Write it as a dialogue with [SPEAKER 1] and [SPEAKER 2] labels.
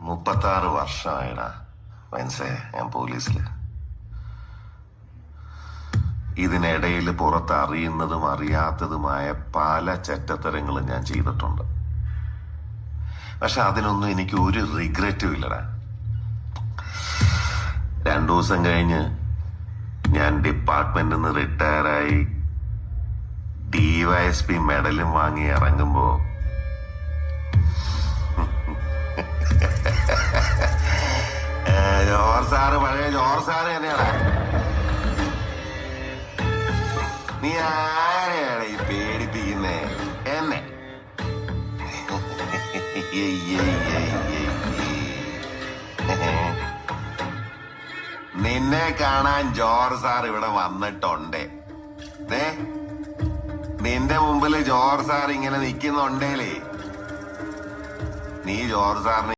[SPEAKER 1] 36 വർഷമായിടാ മനസ്സേ ഞാൻ പോലീസില്. ഇതിനിടയിൽ പുറത്ത് അറിയുന്നതും അറിയാത്തതുമായ പല ചെറ്റത്തരങ്ങളും ഞാൻ ചെയ്തിട്ടുണ്ട്. പക്ഷെ അതിനൊന്നും എനിക്ക് ഒരു റിഗ്രറ്റും ഇല്ലടാ. 2 ദിവസം കഴിഞ്ഞ് ഞാൻ ഡിപ്പാർട്ട്മെന്റിൽ നിന്ന് റിട്ടയറായി DYSP മെഡലും വാങ്ങി ഇറങ്ങുമ്പോ ജോർ സാറ് പഴയ ജോർ സാറ് തന്നെയാണ്. നീ ആരെയാണ് ഈ പേടിപ്പിക്കുന്നേ എന്നെ? നിന്നെ കാണാൻ ജോർ സാർ ഇവിടെ വന്നിട്ടുണ്ട്. നിന്റെ മുമ്പില് ജോർ സാർ ഇങ്ങനെ നിൽക്കുന്നുണ്ടേലേ നീ ജോർ സാറിന്